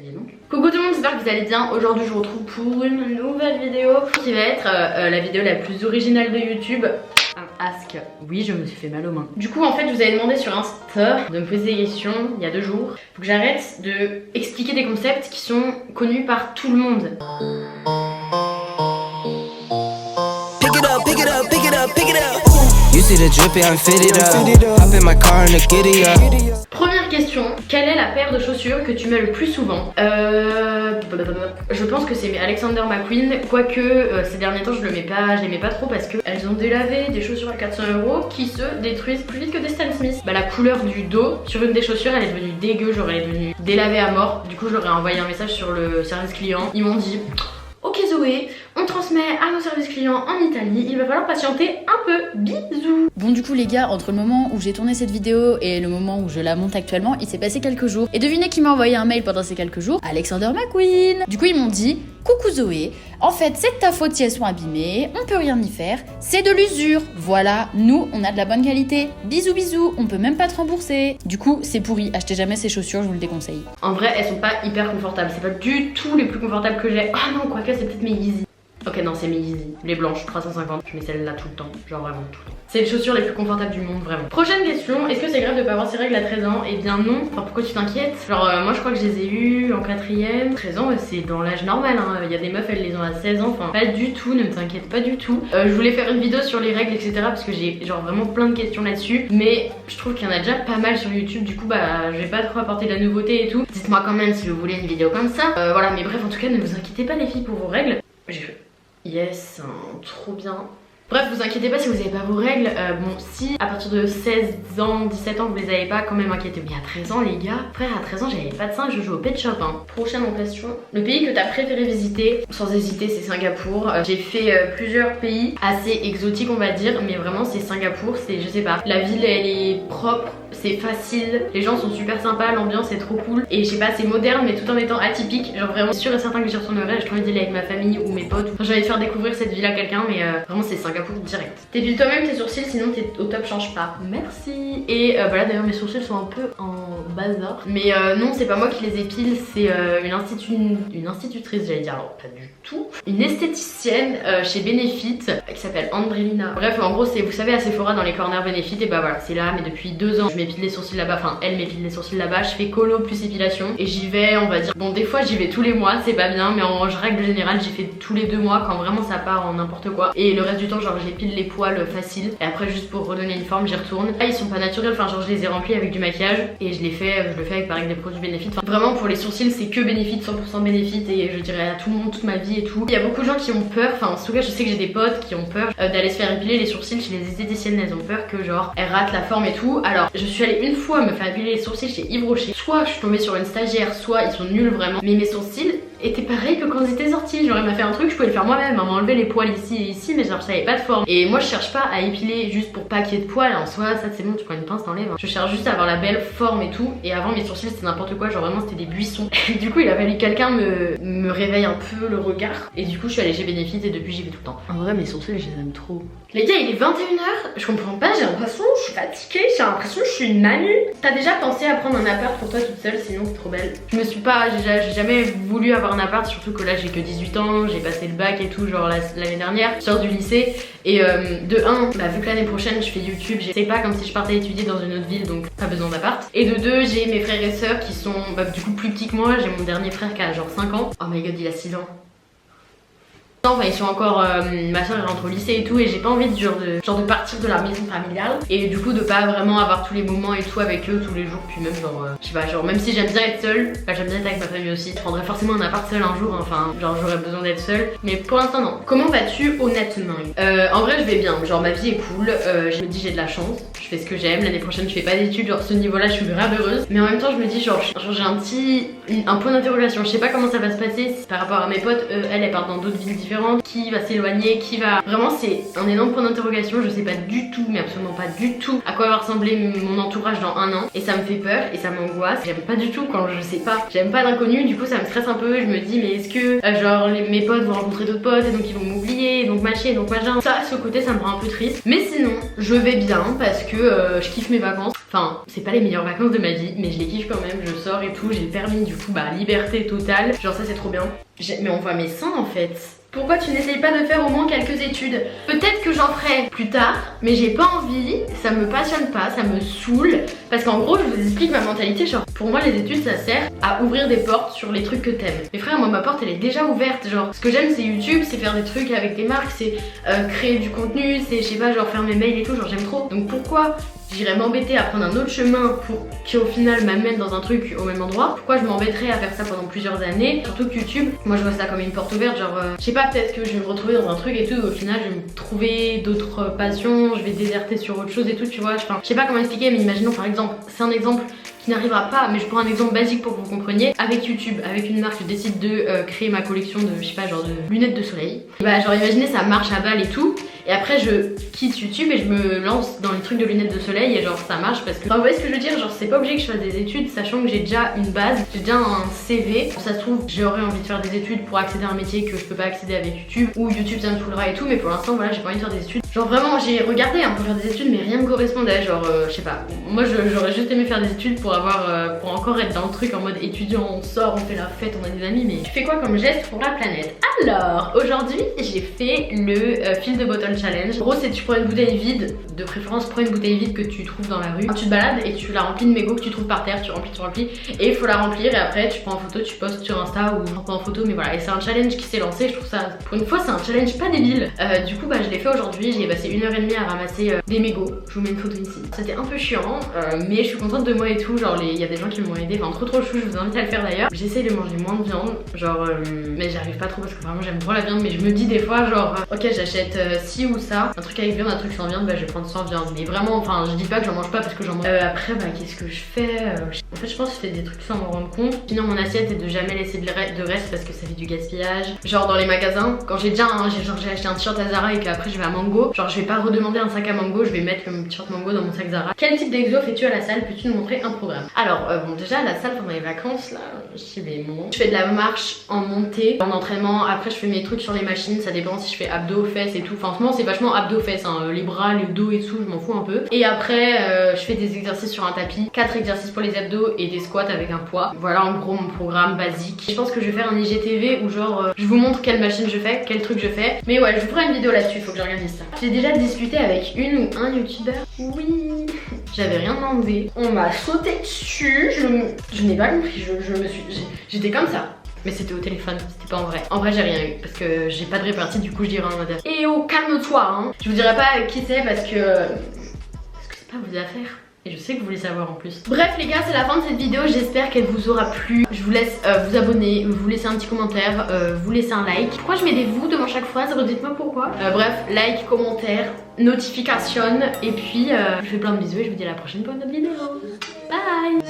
habillée donc. Coucou tout le monde, j'espère que vous allez bien. Aujourd'hui je vous retrouve pour une nouvelle vidéo qui va être la vidéo la plus originale de YouTube. Un ask. Oui, je me suis fait mal aux mains. Du coup en fait je vous avais demandé sur Insta de me poser des questions il y a 2 jours. Faut que j'arrête de expliquer des concepts qui sont connus par tout le monde. Première question, quelle est la paire de chaussures que tu mets le plus souvent? Je pense que c'est Alexander McQueen, quoique ces derniers temps je les mets pas trop parce qu'elles ont délavé des chaussures à 400 € qui se détruisent plus vite que des Stan Smith. Bah la couleur du dos sur une des chaussures elle est devenue dégueu, genre elle est devenue délavée à mort. Du coup je leur ai envoyé un message sur le service client, ils m'ont dit ok Zoé, on transmet à nos services clients en Italie, il va falloir patienter un peu, bisous. Bon du coup les gars, entre le moment où j'ai tourné cette vidéo et le moment où je la monte actuellement, il s'est passé quelques jours. Et devinez qui m'a envoyé un mail pendant ces quelques jours? Alexander McQueen. Du coup ils m'ont dit, coucou Zoé, en fait c'est de ta faute si elles sont abîmées, on peut rien y faire, c'est de l'usure. Voilà, nous on a de la bonne qualité, bisous bisous, on peut même pas te rembourser. Du coup c'est pourri, achetez jamais ces chaussures, je vous le déconseille. En vrai elles sont pas hyper confortables, c'est pas du tout les plus confortables que j'ai. Ah non, quoique c'est peut-être mes Yeezy. Ok non c'est mes Yeezy, les blanches 350, je mets celles-là tout le temps, genre vraiment tout le temps. C'est les chaussures les plus confortables du monde, vraiment. Prochaine question, est-ce que c'est grave de pas avoir ses règles à 13 ans? Eh bien non, enfin pourquoi tu t'inquiètes? Genre moi je crois que je les ai eues en 4ème. 13 ans c'est dans l'âge normal, hein. Il y a des meufs elles les ont à 16 ans, enfin pas du tout, ne t'inquiète pas du tout. Je voulais faire une vidéo sur les règles etc parce que j'ai genre vraiment plein de questions là-dessus. Mais je trouve qu'il y en a déjà pas mal sur YouTube, du coup bah je vais pas trop apporter de la nouveauté et tout. Dites-moi quand même si vous voulez une vidéo comme ça. Voilà, mais bref en tout cas ne vous inquiétez pas les filles pour vos règles. J'ai fait yes, trop bien. Bref, vous inquiétez pas si vous n'avez pas vos règles. Bon, si à partir de 16 ans, 17 ans, vous les avez pas, quand même inquiétez. Mais à 13 ans, les gars, frère, à 13 ans, j'avais pas de sein, je joue au pet shop. Hein. Prochaine en question. Le pays que t'as préféré visiter, sans hésiter, c'est Singapour. J'ai fait plusieurs pays assez exotiques, on va dire, mais vraiment, c'est Singapour. C'est, je sais pas, la ville, elle est propre, c'est facile, les gens sont super sympas, l'ambiance est trop cool. Et je sais pas, c'est moderne, mais tout en étant atypique. Genre vraiment sûr et certain que j'y retournerai. J'ai envie d'y aller avec ma famille ou mes potes. Enfin, j'ai envie de faire découvrir cette ville à quelqu'un, mais vraiment, c'est Singapour direct. T'épiles toi-même tes sourcils, sinon t'es au top, change pas. Merci. Et voilà, d'ailleurs mes sourcils sont un peu en bazar. Mais non, c'est pas moi qui les épile, c'est une institutrice, j'allais dire, alors pas du tout. Une esthéticienne chez Benefit qui s'appelle Andrelina. Bref, en gros, c'est, vous savez, à Sephora dans les corners Benefit, et bah voilà, c'est là, mais depuis 2 ans, je m'épile les sourcils là-bas, enfin, elle m'épile les sourcils là-bas, je fais colo plus épilation. Et j'y vais, on va dire, bon, des fois j'y vais tous les mois, c'est pas bien, mais en règle générale, j'y fais tous les 2 mois quand vraiment ça part en n'importe quoi. Et le reste du temps, genre, j'épile les poils faciles et après juste pour redonner une forme j'y retourne. Là ils sont pas naturels, enfin genre je les ai remplis avec du maquillage et je le fais avec pareil des produits Benefit. Enfin, vraiment pour les sourcils c'est que Benefit, 100% Benefit, et je dirais à tout le monde toute ma vie et tout. Il y a beaucoup de gens qui ont peur, enfin en tout cas je sais que j'ai des potes qui ont peur d'aller se faire épiler les sourcils chez les esthéticiennes. Elles ont peur que genre elles ratent la forme et tout. Alors je suis allée une fois me faire épiler les sourcils chez Yves Rocher. Soit je suis tombée sur une stagiaire, soit ils sont nuls vraiment, mais mes sourcils était pareil que quand ils étaient sortis. Genre il m'a fait un truc, je pouvais le faire moi-même, elle m'a enlevé les poils ici et ici, mais genre ça avait pas de forme. Et moi je cherche pas à épiler juste pour pas qu'il y ait de poils, en soi ça c'est bon, tu prends une pince, t'enlèves. Je cherche juste à avoir la belle forme et tout. Et avant mes sourcils c'était n'importe quoi, genre vraiment c'était des buissons. Et du coup il a fallu que quelqu'un me réveille un peu le regard. Et du coup je suis allée chez Benefit et depuis j'y vais tout le temps. En vrai mes sourcils je les aime trop. Les gars il est 21h, je comprends pas, j'ai l'impression que je suis fatiguée, j'ai l'impression que je suis une mamie. T'as déjà pensé à prendre un appart pour toi toute seule, sinon c'est trop belle? Je me suis pas, j'ai jamais voulu avoir un appart, surtout que là j'ai que 18 ans, j'ai passé le bac et tout genre l'année dernière, je sors du lycée. Et de 1, bah, vu que l'année prochaine je fais YouTube, c'est pas comme si je partais étudier dans une autre ville, donc pas besoin d'appart. Et de 2, j'ai mes frères et sœurs qui sont bah, du coup plus petits que moi, j'ai mon dernier frère qui a genre 5 ans. Oh my god il a 6 ans. Enfin ils sont encore, ma soeur elle rentre au lycée et tout, et j'ai pas envie de genre de partir de la maison familiale et du coup de pas vraiment avoir tous les moments et tout avec eux tous les jours. Puis même genre je sais pas, genre même si j'aime bien être seule, bah j'aime bien être avec ma famille aussi. Je prendrais forcément un appart seul un jour, hein. Enfin genre j'aurais besoin d'être seule, mais pour l'instant non. Comment vas-tu honnêtement? En vrai je vais bien, genre ma vie est cool, je me dis j'ai de la chance, je fais ce que j'aime, l'année prochaine je fais pas d'études, genre ce niveau là je suis grave heureuse. Mais en même temps je me dis genre j'ai un point d'interrogation, je sais pas comment ça va se passer par rapport à mes potes. Elle part dans d'autres villes différentes, qui va s'éloigner, qui va... Vraiment c'est un énorme point d'interrogation, je sais pas du tout, mais absolument pas du tout à quoi va ressembler mon entourage dans 1 an. Et ça me fait peur et ça m'angoisse, j'aime pas du tout quand je sais pas, j'aime pas l'inconnu, du coup ça me stresse un peu. Je me dis mais est-ce que genre mes potes vont rencontrer d'autres potes et donc ils vont m'oublier, donc machin, donc machin. Ça, ce côté ça me rend un peu triste. Mais sinon je vais bien parce que je kiffe mes vacances. Enfin, c'est pas les meilleures vacances de ma vie, mais je les kiffe quand même, je sors et tout, j'ai le permis, du coup, bah, liberté totale. Genre ça, c'est trop bien. Mais on voit mes seins en fait. Pourquoi tu n'essayes pas de faire au moins quelques études? Peut-être que j'en ferai plus tard, mais j'ai pas envie, ça me passionne pas, ça me saoule. Parce qu'en gros, je vous explique ma mentalité, genre pour moi les études ça sert à ouvrir des portes sur les trucs que t'aimes. Mais frère, moi ma porte elle est déjà ouverte, genre ce que j'aime c'est YouTube, c'est faire des trucs avec des marques, c'est créer du contenu, c'est je sais pas genre faire mes mails et tout, genre j'aime trop. Donc pourquoi j'irais m'embêter à prendre un autre chemin pour qui au final m'amène dans un truc au même endroit? Pourquoi je m'embêterais à faire ça pendant plusieurs années? Surtout que YouTube, moi je vois ça comme une porte ouverte, genre je sais pas, peut-être que je vais me retrouver dans un truc et tout, au final je vais me trouver d'autres passions, je vais déserter sur autre chose et tout, tu vois. Enfin, je sais pas comment expliquer, mais imaginons par exemple, c'est un exemple qui n'arrivera pas, mais je prends un exemple basique pour que vous compreniez. Avec YouTube, avec une marque, je décide de créer ma collection de, je sais pas, genre de lunettes de soleil. Et bah genre imaginez ça marche à balle et tout, et après je quitte YouTube et je me lance dans les trucs de lunettes de soleil et genre ça marche parce que... Enfin, vous voyez ce que je veux dire, genre c'est pas obligé que je fasse des études sachant que j'ai déjà une base, j'ai déjà un CV. Ça se trouve j'aurais envie de faire des études pour accéder à un métier que je peux pas accéder avec YouTube, ou YouTube ça me saoulera et tout, mais pour l'instant voilà j'ai pas envie de faire des études. Genre vraiment j'ai regardé pour faire des études mais rien me correspondait, genre je sais pas. Moi j'aurais juste aimé faire des études pour avoir pour encore être dans le truc en mode étudiant, on sort, on fait la fête, on a des amis, mais tu fais quoi comme geste pour la planète? Alors aujourd'hui j'ai fait le fill the bottle challenge. En gros c'est tu prends une bouteille vide, de préférence prends une bouteille vide que tu trouves dans la rue, tu te balades et tu la remplis de mégots que tu trouves par terre, tu remplis et il faut la remplir et après tu prends en photo, tu postes sur Insta ou j'en prends en photo, mais voilà. Et c'est un challenge qui s'est lancé, je trouve ça pour une fois c'est un challenge pas débile. Du coup bah je l'ai fait aujourd'hui, j'ai passé 1h30 à ramasser des mégots, je vous mets une photo ici. C'était un peu chiant mais je suis contente de moi et tout, genre il y a des gens qui m'ont aidé, enfin trop chou, je vous invite à le faire d'ailleurs. J'essaye de manger moins de viande, genre mais j'arrive pas trop parce que vraiment j'aime trop la viande, mais je me dis des fois genre ok j'achète ci ou ça, un truc avec viande, un truc sans viande, bah je vais prendre sans viande, mais vraiment enfin je dis pas que j'en mange pas parce que j'en mange. Après bah qu'est-ce que je fais en fait je pense que je fais des trucs sans m'en rendre compte. Finir mon assiette et de jamais laisser de reste parce que ça fait du gaspillage. Genre dans les magasins, quand j'ai déjà j'ai acheté un t-shirt à Zara et qu'après je vais à Mango, genre je vais pas redemander un sac à Mango, je vais mettre le t-shirt Mango dans mon sac Zara. Quel type d'exo fais-tu à la salle? Peux-tu nous montrer un programme? Alors bon déjà à la salle pendant les vacances là, je fais de la marche en montée, en entraînement, après je fais mes trucs sur les machines, ça dépend si je fais abdos, fesses et tout. Enfin en ce moment c'est vachement abdos, fesses, hein. Les bras, le dos et tout, je m'en fous un peu. Et après je fais des exercices sur un tapis, 4 exercices pour les abdos et des squats avec un poids. Voilà en gros mon programme basique. Je pense que je vais faire un IGTV où genre je vous montre quelle machine je fais, quel truc je fais. Mais ouais je vous ferai une vidéo là-dessus, faut que j'organise ça. J'ai déjà discuté avec une ou un youtubeur. Oui. J'avais rien demandé, on m'a sauté dessus, je n'ai pas compris, j'étais comme ça. Mais c'était au téléphone, c'était pas en vrai. En vrai j'ai rien eu parce que j'ai pas de répartie, du coup je dirais en mode eh oh calme-toi hein. Je vous dirai pas qui c'est parce que c'est pas vos affaires. Et je sais que vous voulez savoir en plus. Bref les gars, c'est la fin de cette vidéo, j'espère qu'elle vous aura plu. Je vous laisse vous abonner, vous laisser un petit commentaire, vous laisser un like. Pourquoi je mets des vous devant chaque phrase? Redites-moi pourquoi. Bref, like, commentaire, notification. Et puis je vous fais plein de bisous et je vous dis à la prochaine pour une autre vidéo. Bye.